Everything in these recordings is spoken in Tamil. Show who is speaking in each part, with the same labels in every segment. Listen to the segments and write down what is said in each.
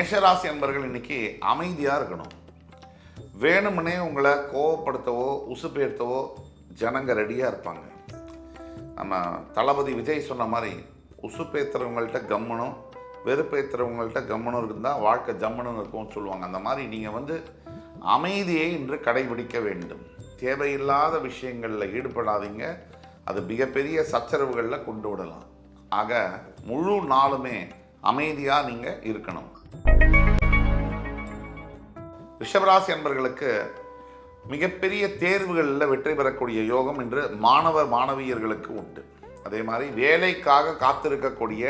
Speaker 1: மேஷராசி என்பர்கள் இன்னைக்கு அமைதியாக இருக்கணும். வேணும்னே உங்களை கோவப்படுத்தவோ உசுப்பேர்த்தவோ ஜனங்க ரெடியாக இருப்பாங்க. நம்ம தளபதி விஜய் சொன்ன மாதிரி உசுப்பேத்துறவங்கள்ட்ட கம்மனும் வெறுப்பேத்துறவங்கள்ட்ட கம்மனும் இருந்தால் வாழ்க்கை ஜம்மனும் இருக்கும்னு சொல்லுவாங்க. அந்த மாதிரி நீங்கள் அமைதியை இன்று கடைபிடிக்க வேண்டும். தேவையில்லாத விஷயங்களில் ஈடுபடாதீங்க. அது மிகப்பெரிய சச்சரவுகளில் கொண்டு விடலாம். ஆக முழு நாளுமே அமைதியாக நீங்கள் இருக்கணும். ரிஷபராசி அன்பர்களுக்கு மிகப்பெரிய தேர்வுகளில் வெற்றி பெறக்கூடிய யோகம் இன்று மாணவ மாணவியர்களுக்கு உண்டு. அதே மாதிரி வேலைக்காக காத்திருக்கக்கூடிய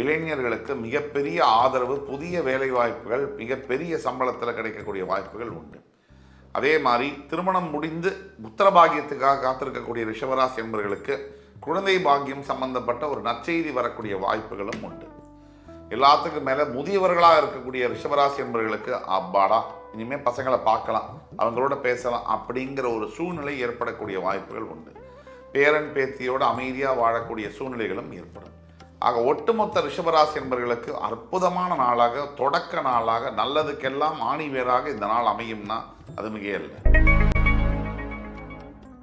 Speaker 1: இளைஞர்களுக்கு மிகப்பெரிய ஆதரவு, புதிய வேலை வாய்ப்புகள், மிகப்பெரிய சம்பளத்தில் கிடைக்கக்கூடிய வாய்ப்புகள் உண்டு. அதே மாதிரி திருமணம் முடிந்து புத்திரபாகியத்துக்காக காத்திருக்கக்கூடிய ரிஷபராசி என்பவர்களுக்கு குழந்தை பாக்கியம் சம்பந்தப்பட்ட ஒரு நற்செய்தி வரக்கூடிய வாய்ப்புகளும் உண்டு. எல்லாத்துக்கும் மேலே முதியவர்களாக இருக்கக்கூடிய ரிஷபராசி என்பவர்களுக்கு அப்பாடா இனிமேல் பசங்களை பார்க்கலாம், அவங்களோட பேசலாம் அப்படிங்கிற ஒரு சூழ்நிலை ஏற்படக்கூடிய வாய்ப்புகள் உண்டு. பேரன் பேத்தியோடு அமைதியாக வாழக்கூடிய சூழ்நிலைகளும் ஏற்படும். ஆக ஒட்டுமொத்த ரிஷபராசி என்பவர்களுக்கு அற்புதமான நாளாக, தொடக்க நாளாக, நல்லதுக்கெல்லாம் ஆணிவேராக இந்த நாள் அமையும்னா அது மிகையல்ல.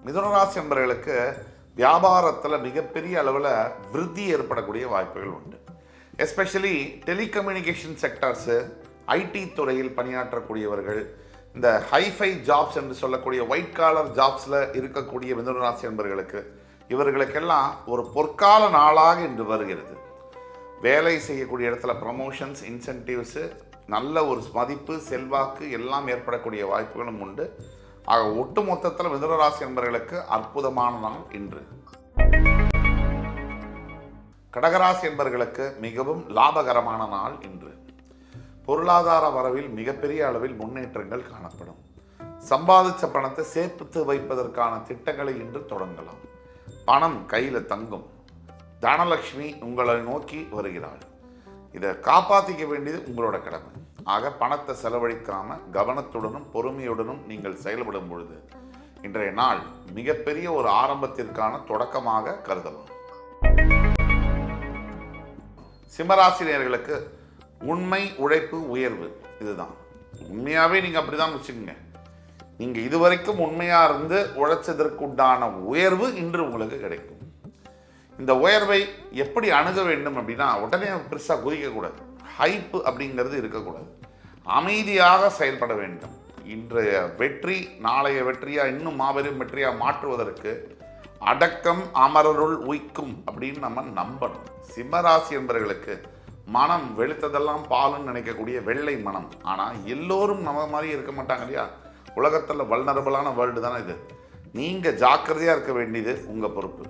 Speaker 1: மிதுனராசி என்பவர்களுக்கு வியாபாரத்தில் மிகப்பெரிய அளவில் விருத்தி ஏற்படக்கூடிய வாய்ப்புகள் உண்டு. எஸ்பெஷலி டெலிகம்யூனிகேஷன் செக்டர்ஸு, ஐடி துறையில் பணியாற்றக்கூடியவர்கள், இந்த ஹைஃபை ஜாப்ஸ் என்று சொல்லக்கூடிய ஒயிட் காலர் ஜாப்ஸில் இருக்கக்கூடிய மிதுனராசி என்பவர்களுக்கு இவர்களுக்கெல்லாம் ஒரு பொற்கால நாளாக இன்று வருகிறது. வேலை செய்யக்கூடிய இடத்துல ப்ரமோஷன்ஸ், இன்சென்டிவ்ஸு, நல்ல ஒரு மதிப்பு, செல்வாக்கு எல்லாம் ஏற்படக்கூடிய வாய்ப்புகளும் உண்டு. ஆக ஒட்டு மொத்தத்தில் மிதுனராசி என்பவர்களுக்கு அற்புதமான நாள் இன்று. கடகராசி என்பவர்களுக்கு மிகவும் லாபகரமான நாள் இன்று. பொருளாதார வரவில் மிகப்பெரிய அளவில் முன்னேற்றங்கள் காணப்படும். சம்பாதிச்ச பணத்தை சேர்த்து வைப்பதற்கான திட்டங்களை இன்று தொடங்கலாம். பணம் கையில் தங்கும். தனலட்சுமி உங்களை நோக்கி வருகிறாள். இதை காப்பாற்றிக்க வேண்டியது உங்களோட கடமை. ஆக பணத்தை செலவழிக்காம கவனத்துடனும் பொறுமையுடனும் நீங்கள் செயல்படும் பொழுது இன்றைய நாள் மிகப்பெரிய ஒரு ஆரம்பத்திற்கான தொடக்கமாக கருதலாம். சிம்மராசினியர்களுக்கு உண்மை, உழைப்பு, உயர்வு இதுதான். உண்மையாகவே நீங்கள் அப்படி தான் வச்சுக்கோங்க. நீங்கள் இதுவரைக்கும் உண்மையாக இருந்து உழைச்சதற்குண்டான உயர்வு இன்று உங்களுக்கு கிடைக்கும். இந்த உயர்வை எப்படி அணுக வேண்டும் அப்படின்னா உடனே பெருசாக குதிக்கக்கூடாது. ஹைப்பு அப்படிங்கிறது இருக்கக்கூடாது. அமைதியாக செயல்பட வேண்டும். இன்றைய வெற்றி நாளைய வெற்றியாக இன்னும் மாபெரும் வெற்றியாக மாற்றுவதற்கு அடக்கம் அமரருள் உய்க்கும் அப்படின்னு நம்ம நம்பணும். சிம்மராசி என்பவர்களுக்கு மனம் வெளுத்ததெல்லாம் பாலுன்னு நினைக்கக்கூடிய வெள்ளை மனம். ஆனால் எல்லோரும் நம்ம மாதிரி இருக்க மாட்டாங்க இல்லையா? உலகத்தில் வல்னரபிளான வேர்ல்டு தானே இது. நீங்கள் ஜாக்கிரதையாக இருக்க வேண்டியது உங்கள் பொறுப்பு.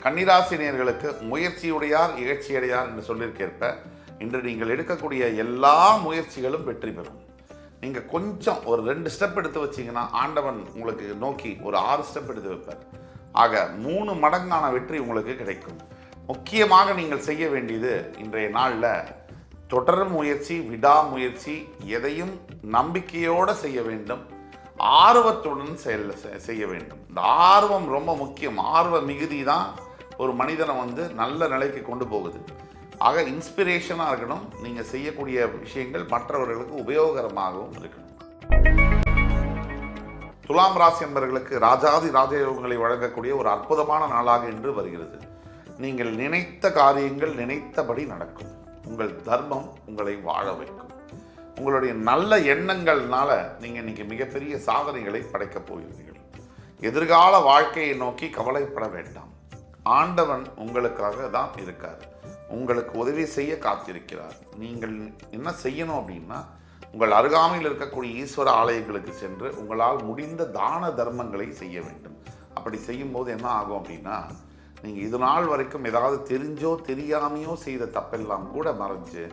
Speaker 1: கன்னிராசினியர்களுக்கு முயற்சியுடையார் இகழ்ச்சியடையார் என்று சொல்லியிருக்கேற்ப இன்று நீங்கள் எடுக்கக்கூடிய எல்லா முயற்சிகளும் வெற்றி பெறும். நீங்கள் கொஞ்சம் ஒரு 2 ஸ்டெப் எடுத்து வச்சிங்கன்னா ஆண்டவன் உங்களுக்கு நோக்கி ஒரு 6 ஸ்டெப் எடுத்து வைப்பார். ஆக 3 மடங்கான வெற்றி உங்களுக்கு கிடைக்கும். முக்கியமாக நீங்கள் செய்ய வேண்டியது இன்றைய நாளில் தொடர் முயற்சி, விடாமுயற்சி, எதையும் நம்பிக்கையோடு செய்ய வேண்டும். ஆர்வத்துடன் செய்ய வேண்டும். இந்த ஆர்வம் ரொம்ப முக்கியம். ஆர்வ மிகுதி தான் ஒரு மனிதனை நல்ல நிலைக்கு கொண்டு போகுது. ஆக இன்ஸ்பிரேஷனாக இருக்கணும். நீங்கள் செய்யக்கூடிய விஷயங்கள் மற்றவர்களுக்கு உபயோகரமாகவும் இருக்கணும். துலாம் ராசி என்பவர்களுக்கு ராஜாதி ராஜயோகங்களை வழங்கக்கூடிய ஒரு அற்புதமான நாளாக இன்று வருகிறது. நீங்கள் நினைத்த காரியங்கள் நினைத்தபடி நடக்கும். உங்கள் தர்மம் உங்களை வாழ வைக்கும். உங்களுடைய நல்ல எண்ணங்கள்னால நீங்கள் இன்னைக்கு மிகப்பெரிய சாதனைகளை படைக்கப் போகிறீர்கள். எதிர்கால வாழ்க்கையை நோக்கி கவலைப்பட வேண்டாம். ஆண்டவன் உங்களுக்காக தான் இருக்கார். உங்களுக்கு உதவி செய்ய காத்திருக்கிறார். நீங்கள் என்ன செய்யணும் அப்படின்னா உங்கள் அருகாமையில் இருக்கக்கூடிய ஈஸ்வர ஆலயங்களுக்கு சென்று உங்களால் முடிந்த தான தர்மங்களை செய்ய வேண்டும். அப்படி செய்யும்போது என்ன ஆகும் அப்படின்னா நீங்கள் இது நாள் வரைக்கும் ஏதாவது தெரிஞ்சோ தெரியாமையோ செய்த தப்பெல்லாம் கூட மறைஞ்சு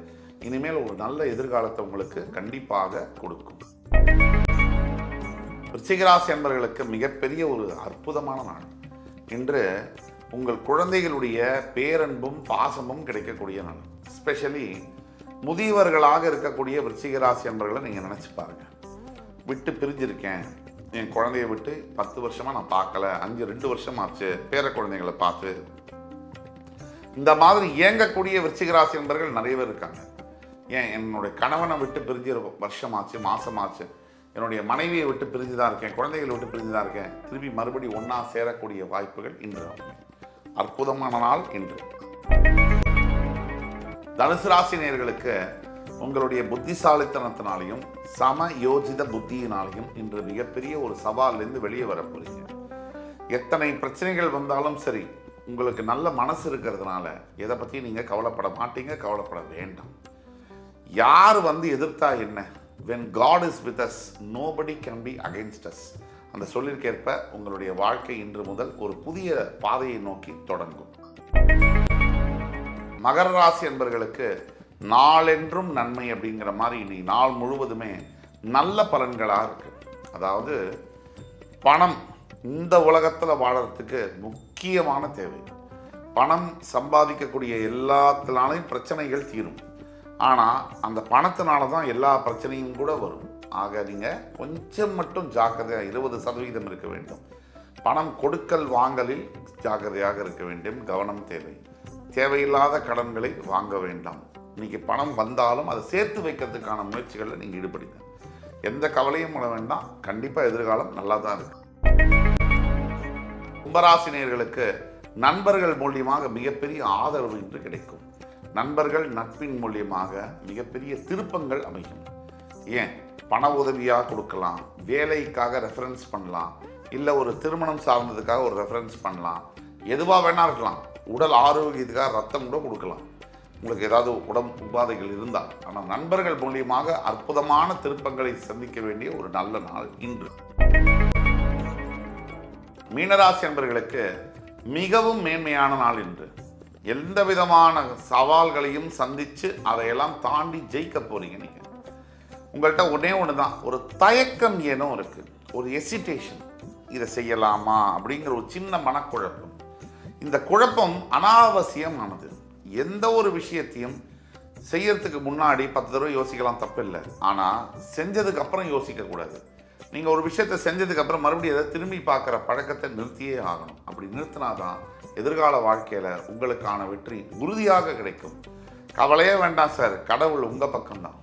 Speaker 1: இனிமேல் ஒரு நல்ல எதிர்காலத்தை உங்களுக்கு கண்டிப்பாக கொடுக்கும். விருச்சிகராசி என்பவர்களுக்கு மிகப்பெரிய ஒரு அற்புதமான நாள் இன்று. உங்கள் குழந்தைகளுடைய பேரன்பும் பாசமும் கிடைக்கக்கூடிய நாள். எஸ்பெஷலி முதியவர்களாக இருக்கக்கூடிய விருச்சிகராசி என்பவர்களை நீங்கள் நினச்சி பாருங்கள். விட்டு பிரிஞ்சிருக்கேன், என் குழந்தைய விட்டு 10 வருஷமாக நான் பார்க்கல, 2 வருஷம் ஆச்சு பேர குழந்தைகளை பார்த்து இந்த மாதிரி இயங்கக்கூடிய விருச்சிக ராசி என்பர்கள் நிறைய பேர் இருக்காங்க. ஏன் என்னுடைய கணவனை விட்டு பிரிஞ்சு வருஷமாச்சு, மாசமாச்சு, என்னுடைய மனைவியை விட்டு பிரிஞ்சு தான் இருக்கேன், குழந்தைகளை விட்டு பிரிஞ்சு தான் இருக்கேன், திருப்பி மறுபடி ஒன்றா சேரக்கூடிய வாய்ப்புகள் இன்று அற்புதமான நாள் இன்று. தனுசு ராசி நேயர்களுக்கு உங்களுடைய புத்திசாலித்தனத்தினாலையும் சமயோஜித புத்தியினாலையும் இன்று மிகப்பெரிய ஒரு சவாலிருந்து வெளியே வர போறீங்க. எத்தனை பிரச்சனைகள் வந்தாலும் சரி, உங்களுக்கு நல்ல மனசு இருக்கிறதுனால எதை பற்றி நீங்கள் கவலைப்பட மாட்டீங்க, கவலைப்பட வேண்டாம். யார் எதிர்த்தா என்ன? when God is with us nobody can be against us. அந்த சொல்லிற்கேற்ப உங்களுடைய வாழ்க்கை இன்று முதல் ஒரு புதிய பாதையை நோக்கி தொடங்கும். மகர ராசி என்பர்களுக்கு நாளென்றும் நன்மை அப்படிங்கிற மாதிரி இன்னைக்கு நாள் முழுவதுமே நல்ல பலன்களாக இருக்கு. அதாவது பணம் இந்த உலகத்தில் வாழறதுக்கு முக்கியமான தேவை. பணம் சம்பாதிக்கக்கூடிய எல்லாத்தினாலையும் பிரச்சனைகள் தீரும். ஆனால் அந்த பணத்தினால தான் எல்லா பிரச்சனையும் கூட வரும். ஆக நீங்கள் கொஞ்சம் மட்டும் ஜாக்கிரதையாக 20% இருக்க வேண்டும். பணம் கொடுக்கல் வாங்கலில் ஜாக்கிரதையாக இருக்க வேண்டும், கவனம் தேவை. தேவையில்லாத கடன்களை வாங்க வேண்டாம். இன்னைக்கு பணம் வந்தாலும் அதை சேர்த்து வைக்கிறதுக்கான முயற்சிகளில் நீங்கள் ஈடுபடுங்க. எந்த கவலையும் பண்ண வேண்டாம். கண்டிப்பாக எதிர்காலம் நல்லா தான் இருக்கு. கும்பராசினியர்களுக்கு நண்பர்கள் மூலியமாக மிகப்பெரிய ஆதரவு இன்று கிடைக்கும். நண்பர்கள் நட்பின் மூலியமாக மிகப்பெரிய திருப்பங்கள் அமையும். ஏன் பண உதவியாக கொடுக்கலாம், வேலைக்காக ரெஃபரன்ஸ் பண்ணலாம், இல்லை ஒரு திருமணம் சார்ந்ததுக்காக ஒரு ரெஃபரன்ஸ் பண்ணலாம், எதுவாக வேணா இருக்கலாம். உடல் ஆரோக்கியத்துக்காக ரத்தம் கூட கொடுக்கலாம், உங்களுக்கு ஏதாவது உடம்பு உபாதைகள் இருந்தால். ஆனால் நண்பர்கள் மூலியமாக அற்புதமான திருப்பங்களை சந்திக்க வேண்டிய ஒரு நல்ல நாள் இன்று. மீனராசி என்பர்களுக்கு மிகவும் மேன்மையான நாள் இன்று. எந்த விதமான சவால்களையும் சந்தித்து அதையெல்லாம் தாண்டி ஜெயிக்க போறீங்க. நீங்கள் உங்கள்கிட்ட ஒன்றே ஒன்று தான், ஒரு தயக்கம் ஏனோ இருக்கு, ஒரு எசிடேஷன், இதை செய்யலாமா அப்படிங்கிற ஒரு சின்ன மனக்குழப்பம். இந்த குழப்பம் அனாவசியமானது. எந்த ஒரு விஷயத்தையும் செய்யறதுக்கு முன்னாடி 10 தடவை யோசிக்கலாம், தப்பில்லை. ஆனால் செஞ்சதுக்கு அப்புறம் யோசிக்கக்கூடாது. நீங்கள் ஒரு விஷயத்தை செஞ்சதுக்கு அப்புறம் மறுபடியும் எதை திரும்பி பார்க்குற பழக்கத்தை நிறுத்தியே ஆகணும். அப்படி நிறுத்தினாதான் எதிர்கால வாழ்க்கையில் உங்களுக்கான வெற்றி உறுதியாக கிடைக்கும். கவலையே வேண்டாம் சார், கடவுள் உங்கள் பக்கம்தான்.